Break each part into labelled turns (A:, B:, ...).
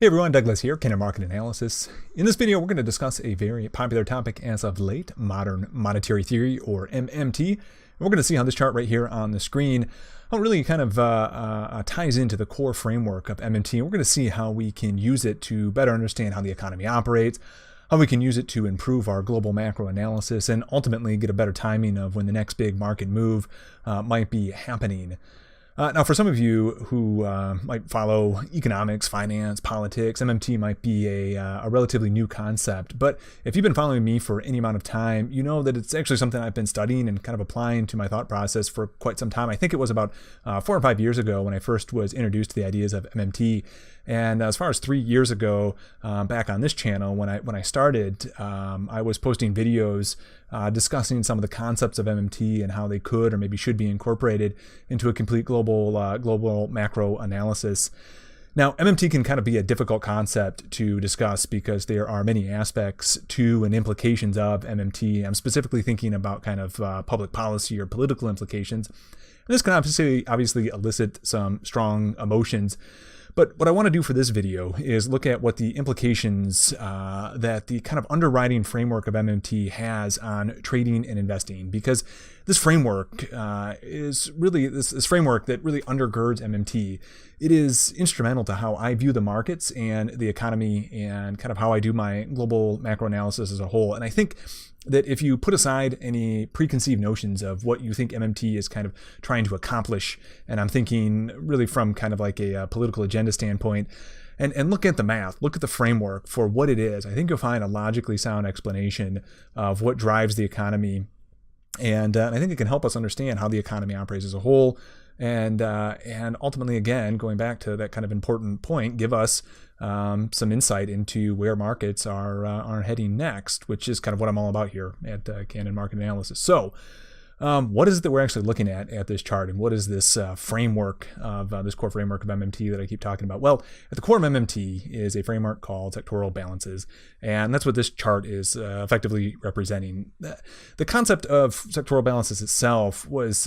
A: Hey everyone, Douglas here, Cannon Market Analysis. In this video, we're going to discuss a very popular topic as of late, modern monetary theory, or MMT. And we're going to see how this chart right here on the screen really kind of ties into the core framework of MMT. And we're going to see how we can use it to better understand how the economy operates, how we can use it to improve our global macro analysis, and ultimately get a better timing of when the next big market move might be happening. Now, for some of you who might follow economics, finance, politics, MMT might be a relatively new concept. But if you've been following me for any amount of time, you know that it's actually something I've been studying and kind of applying to my thought process for quite some time. I think it was about 4 or 5 years ago when I first was introduced to the ideas of MMT. And as far as 3 years ago, back on this channel, when I started, I was posting videos discussing some of the concepts of MMT and how they could or maybe should be incorporated into a complete global macro analysis. Now, MMT can kind of be a difficult concept to discuss because there are many aspects to and implications of MMT. I'm specifically thinking about kind of public policy or political implications. And this can obviously elicit some strong emotions. But what I want to do for this video is look at what the implications that the kind of underwriting framework of MMT has on trading and investing, because this framework is really this framework that really undergirds MMT. It is instrumental to how I view the markets and the economy and kind of how I do my global macro analysis as a whole. And I think that if you put aside any preconceived notions of what you think MMT is kind of trying to accomplish, and I'm thinking really from kind of like a political agenda standpoint, and look at the math, look at the framework for what it is, I think you'll find a logically sound explanation of what drives the economy. And I think it can help us understand how the economy operates as a whole. And ultimately, again, going back to that kind of important point, give us some insight into where markets are heading next, which is kind of what I'm all about here at Cannon Market Analysis. So what is it that we're actually looking at this chart, and what is this framework of this core framework of MMT that I keep talking about? Well, at the core of MMT is a framework called sectoral balances, and that's what this chart is effectively representing. The concept of sectoral balances itself was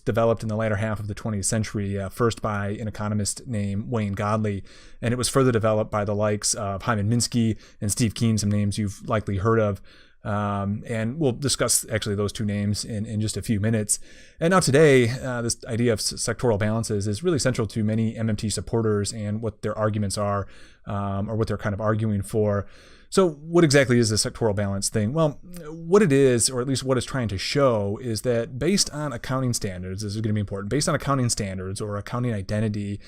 A: developed in the latter half of the 20th century, first by an economist named Wayne Godley, and it was further developed by the likes of Hyman Minsky and Steve Keen, some names you've likely heard of. And we'll discuss actually those two names in just a few minutes. And now today, this idea of sectoral balances is really central to many MMT supporters and what their arguments are, or what they're kind of arguing for. So what exactly is the sectoral balance thing? Well, what it is, or at least what it's trying to show, is that based on accounting standards, this is going to be important, based on accounting standards or accounting identity,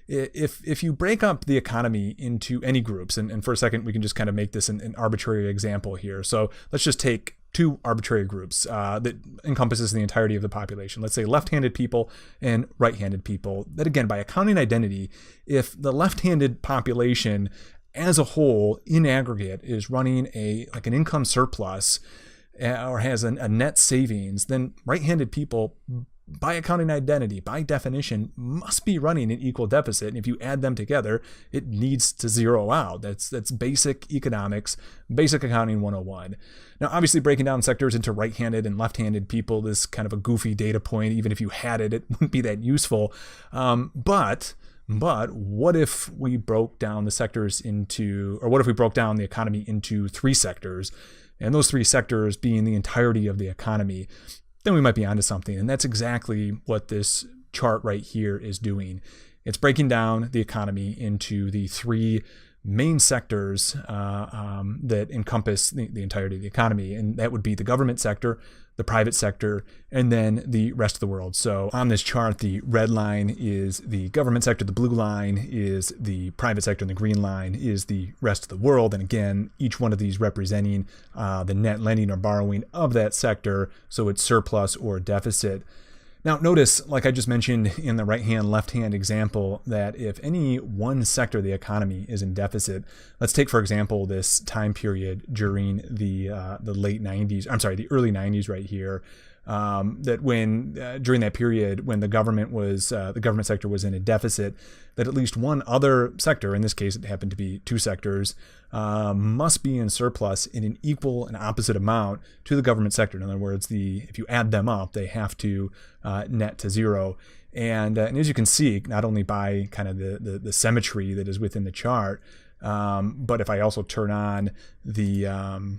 A: if you break up the economy into any groups, and for a second we can just kind of make this an arbitrary example here. So let's just take two arbitrary groups that encompasses the entirety of the population. Let's say left-handed people and right-handed people. That again, by accounting identity, if the left-handed population as a whole in aggregate is running an income surplus or has a net savings, then right-handed people, by accounting identity, by definition, must be running an equal deficit. And if you add them together, it needs to zero out. That's basic economics, basic accounting 101. Now, obviously, breaking down sectors into right-handed and left-handed people is kind of a goofy data point. Even if you had it, it wouldn't be that useful. But what if we broke down the sectors into, or what if we broke down the economy into 3 sectors, and those 3 sectors being the entirety of the economy? Then we might be onto something. And that's exactly what this chart right here is doing. It's breaking down the economy into the 3 main sectors that encompass the entirety of the economy. And that would be the government sector, the private sector, and then the rest of the world. So on this chart, the red line is the government sector, the blue line is the private sector, and the green line is the rest of the world. And again, each one of these representing the net lending or borrowing of that sector, so it's surplus or deficit. Now, notice, like I just mentioned in the right-hand, left-hand example, that if any one sector of the economy is in deficit, let's take, for example, this time period during the late 90s, I'm sorry, the early 90s right here. that when during that period when the government sector was in a deficit, that at least one other sector, in this case it happened to be two sectors, must be in surplus in an equal and opposite amount to the government sector. In other words, if you add them up, they have to net to zero. And as you can see, not only by kind of the symmetry that is within the chart, but if I also turn on the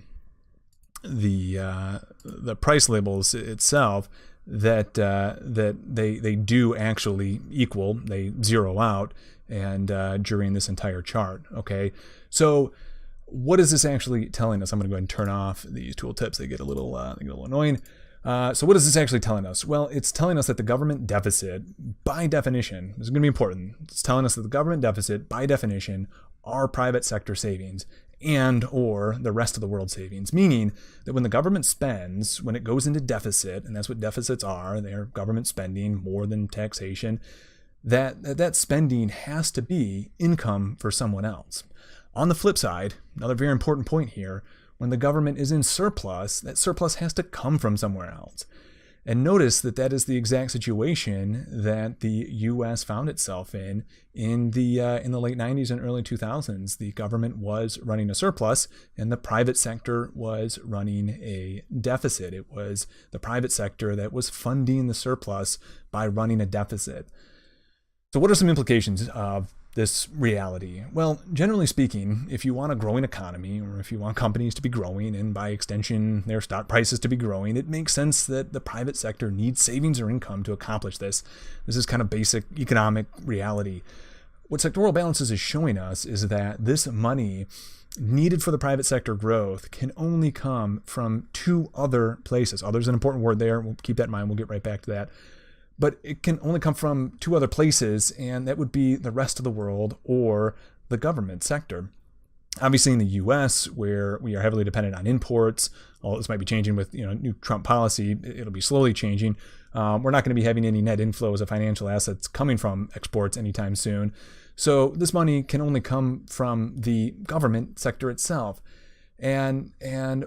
A: price labels itself, that they do actually equal, they zero out, and during this entire chart. Okay, so what is this actually telling us? I'm going to go ahead and turn off these tooltips. They get a little annoying. So what is this actually telling us? Well, it's telling us that the government deficit, by definition, this is going to be important. It's telling us that the government deficit, by definition, are private sector savings and or the rest of the world savings, meaning that when the government spends, when it goes into deficit, and that's what deficits are, they're government spending more than taxation, that spending has to be income for someone else. On the flip side, another very important point here, when the government is in surplus, that surplus has to come from somewhere else. And notice that is the exact situation that the U.S. found itself in the late 90s and early 2000s. The government was running a surplus and the private sector was running a deficit. It was the private sector that was funding the surplus by running a deficit. So what are some implications of this reality? Well, generally speaking, if you want a growing economy, or if you want companies to be growing and by extension their stock prices to be growing, it makes sense that the private sector needs savings or income to accomplish this. This is kind of basic economic reality. What sectoral balances is showing us is that this money needed for the private sector growth can only come from two other places. Other's an important word there. We'll keep that in mind. We'll get right back to that. But it can only come from two other places, and that would be the rest of the world or the government sector. Obviously in the U.S., where we are heavily dependent on imports, although this might be changing with new Trump policy, it'll be slowly changing. We're not going to be having any net inflows of financial assets coming from exports anytime soon. So this money can only come from the government sector itself. And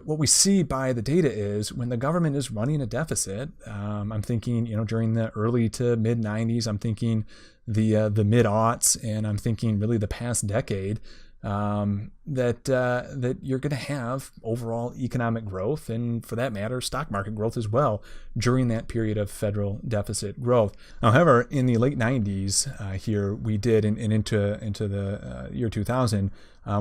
A: what we see by the data is when the government is running a deficit, I'm thinking, during the early to mid 90s, I'm thinking the mid aughts, and I'm thinking really the past decade, that you're going to have overall economic growth, and for that matter, stock market growth as well during that period of federal deficit growth. However, in the late 90s, here we did, and into the year 2000,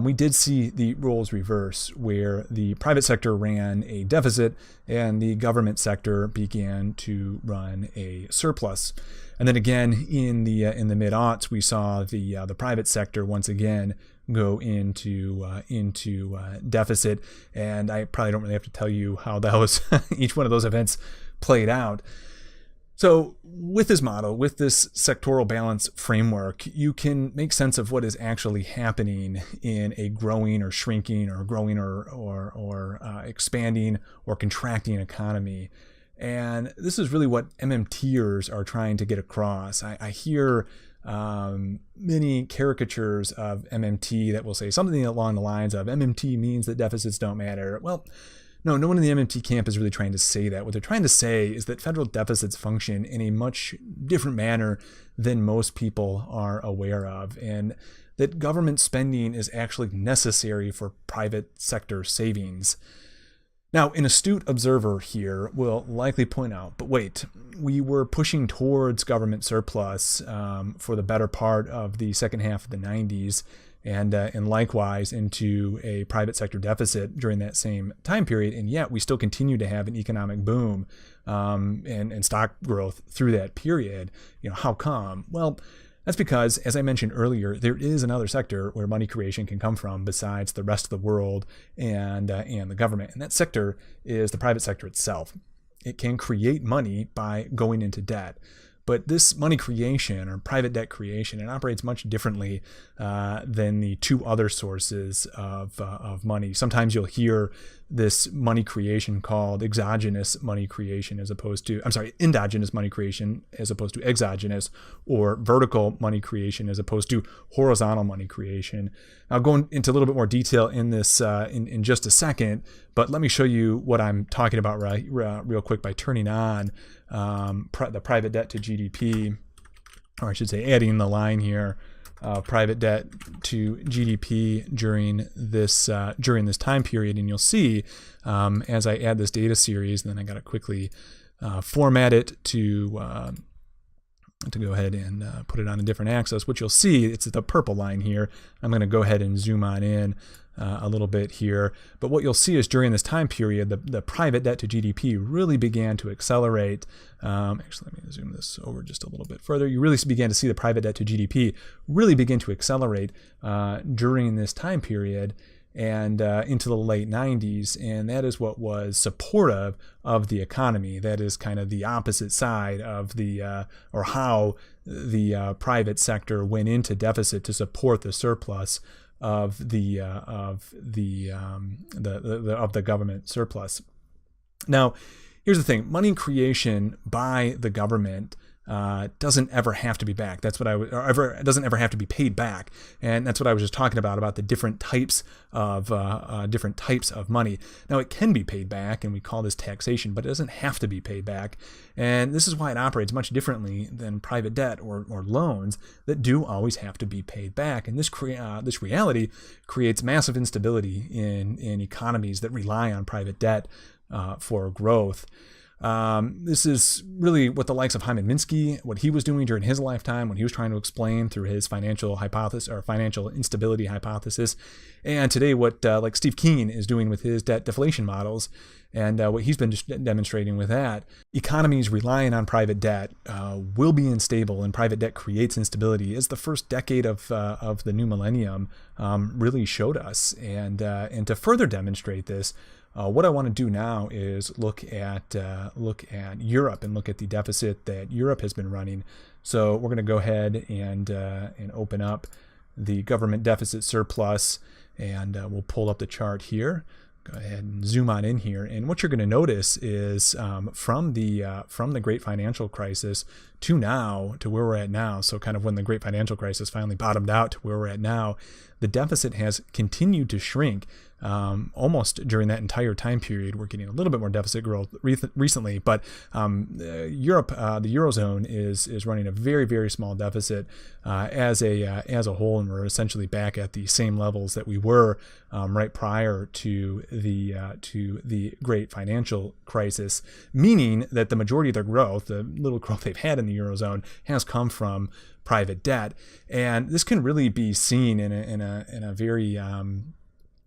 A: we did see the roles reverse, where the private sector ran a deficit and the government sector began to run a surplus. And then again in the mid aughts, we saw the private sector once again go into deficit, and I probably don't really have to tell you how those each one of those events played out. So with this model, with this sectoral balance framework, you can make sense of what is actually happening in a growing or shrinking or growing or expanding or contracting economy. And this is really what MMTers are trying to get across. I hear many caricatures of MMT that will say something along the lines of MMT means that deficits don't matter. Well, no one in the MMT camp is really trying to say that. What they're trying to say is that federal deficits function in a much different manner than most people are aware of, and that government spending is actually necessary for private sector savings. Now, an astute observer here will likely point out, but wait, we were pushing towards government surplus for the better part of the second half of the 90s, and likewise into a private sector deficit during that same time period, and yet we still continue to have an economic boom and stock growth through that period. How come? Well, that's because, as I mentioned earlier, there is another sector where money creation can come from besides the rest of the world and the government, and that sector is the private sector itself. It can create money by going into debt. But this money creation or private debt creation, it operates much differently than the two other sources of money. Sometimes you'll hear this money creation called endogenous money creation as opposed to exogenous, or vertical money creation as opposed to horizontal money creation. I'll go into a little bit more detail in this in just a second, but let me show you what I'm talking about real quick by turning on the private debt to GDP, or I should say adding the line here. Private debt to GDP during this time period, and you'll see as I add this data series, and then I got to quickly format it to go ahead and put it on a different axis. What you'll see, it's the purple line here. I'm going to go ahead and zoom on in a little bit here. But what you'll see is during this time period, the private debt to GDP really began to accelerate. Actually, let me zoom this over just a little bit further. You really began to see the private debt to GDP really begin to accelerate during this time period and into the late 90s. And that is what was supportive of the economy. That is kind of the opposite side of or how the private sector went into deficit to support the surplus of the government surplus. Now, here's the thing: money creation by the government doesn't ever have to be back. That's what doesn't ever have to be paid back, and that's what I was just talking about the different types of money. Now, it can be paid back, and we call this taxation, but it doesn't have to be paid back. And this is why it operates much differently than private debt or loans that do always have to be paid back. And this reality creates massive instability in economies that rely on private debt for growth. This is really what the likes of Hyman Minsky, what he was doing during his lifetime when he was trying to explain through his financial hypothesis or financial instability hypothesis, and today what like Steve Keen is doing with his debt deflation models, and what he's been demonstrating with that. Economies relying on private debt will be unstable, and private debt creates instability, as the first decade of the new millennium really showed us. And to further demonstrate this, what I want to do now is look at Europe and look at the deficit that Europe has been running. So we're going to go ahead and open up the government deficit surplus, and we'll pull up the chart here. Go ahead and zoom on in here, and what you're going to notice is from the Great Financial Crisis to now, to where we're at now, so kind of when the Great Financial Crisis finally bottomed out to where we're at now, the deficit has continued to shrink almost during that entire time period. We're getting a little bit more deficit growth recently, but Europe, the Eurozone, is running a very, very small deficit as a whole, and we're essentially back at the same levels that we were right prior to the Great Financial Crisis, meaning that the majority of their growth, the little growth they've had in the Eurozone, has come from private debt. And this can really be seen in a very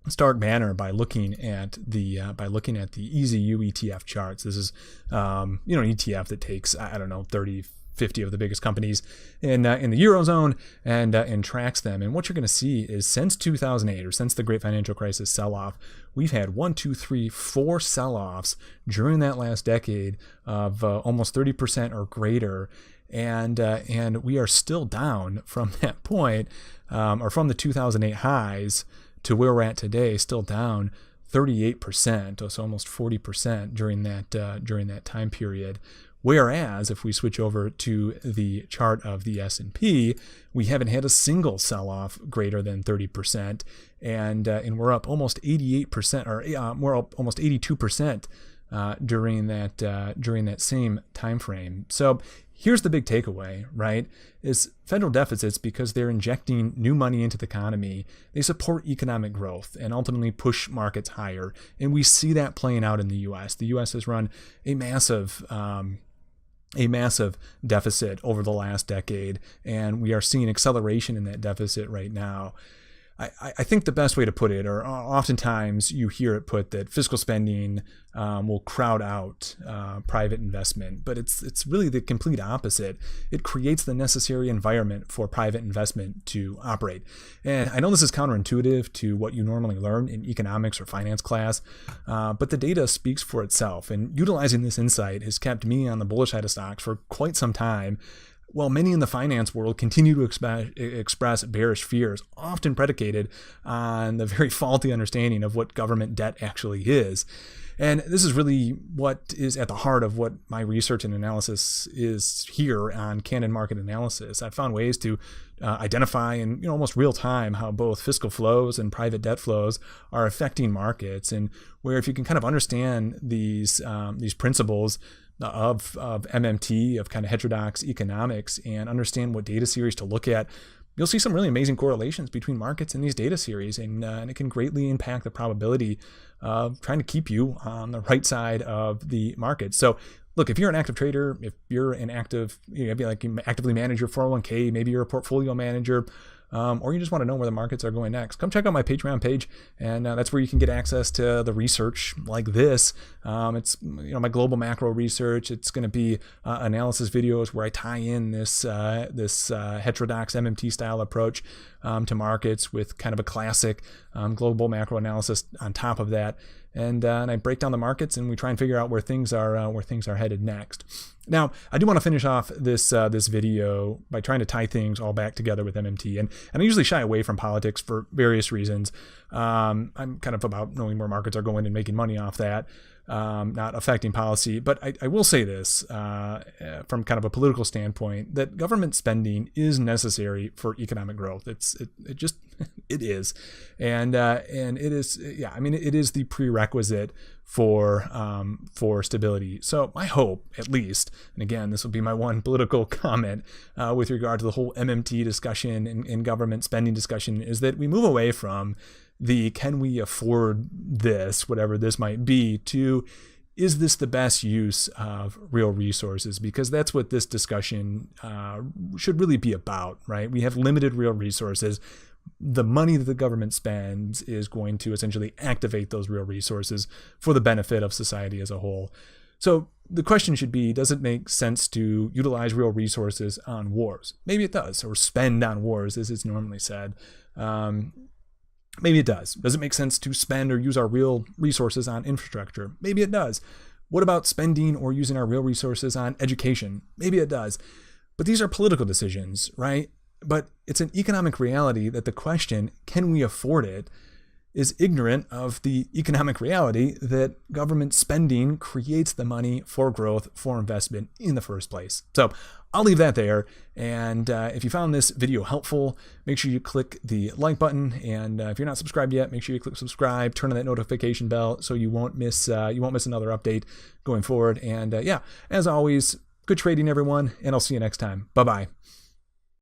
A: stark manner by looking at the EZU ETF charts. This is an ETF that takes 50 of the biggest companies in the Eurozone and tracks them. And what you're going to see is since 2008, or since the Great Financial Crisis sell-off, we've had 4 sell-offs during that last decade of almost 30% or greater. And we are still down from that point, or from the 2008 highs to where we're at today, still down 38%, so almost 40% during that time period. Whereas if we switch over to the chart of the S&P, we haven't had a single sell-off greater than 30%, and we're up almost 88%, or we're up almost 82% during that same time frame. So here's the big takeaway, right? Is federal deficits, because they're injecting new money into the economy, they support economic growth and ultimately push markets higher. And we see that playing out in the U.S. The U.S. has run a massive deficit over the last decade, and we are seeing acceleration in that deficit right now. I think the best way to put it, or oftentimes you hear it put, that fiscal spending will crowd out private investment, but it's really the complete opposite. It creates the necessary environment for private investment to operate. And I know this is counterintuitive to what you normally learn in economics or finance class, but the data speaks for itself. And utilizing this insight has kept me on the bullish side of stocks for quite some time, while many in the finance world continue to express bearish fears, often predicated on the very faulty understanding of what government debt actually is. And this is really what is at the heart of what my research and analysis is here on Canon Market Analysis. I've found ways to identify in almost real time how both fiscal flows and private debt flows are affecting markets, and where if you can kind of understand these principles of MMT, of kind of heterodox economics, and understand what data series to look at, you'll see some really amazing correlations between markets and these data series, and it can greatly impact the probability of trying to keep you on the right side of the market. So look, if you're an active trader, if you're an active, maybe like you actively manage your 401k, maybe you're a portfolio manager, or you just want to know where the markets are going next, come check out my Patreon page, and that's where you can get access to the research like this. It's my global macro research. It's going to be analysis videos where I tie in this heterodox MMT style approach to markets with kind of a classic global macro analysis on top of that. And I break down the markets, and we try and figure out where things are headed next. Now, I do want to finish off this video by trying to tie things all back together with MMT, and I usually shy away from politics for various reasons. I'm kind of about knowing where markets are going and making money off that, not affecting policy. But I will say this from kind of a political standpoint, that government spending is necessary for economic growth. It is, and it is, it is the prerequisite for stability. So my hope, at least, and again, this will be my one political comment with regard to the whole MMT discussion and government spending discussion, is that we move away from the can we afford this, whatever this might be, to is this the best use of real resources? Because that's what this discussion should really be about, right? We have limited real resources. The money that the government spends is going to essentially activate those real resources for the benefit of society as a whole. So the question should be, does it make sense to utilize real resources on wars? Maybe it does, or spend on wars, as it's normally said. Maybe it does. Does it make sense to spend or use our real resources on infrastructure? Maybe it does. What about spending or using our real resources on education? Maybe it does. But these are political decisions, right? But it's an economic reality that the question, can we afford it, is ignorant of the economic reality that government spending creates the money for growth, for investment in the first place. So I'll leave that there. And if you found this video helpful, make sure you click the like button. And if you're not subscribed yet, make sure you click subscribe, turn on that notification bell so you won't miss another update going forward. And as always, good trading, everyone, and I'll see you next time. Bye-bye.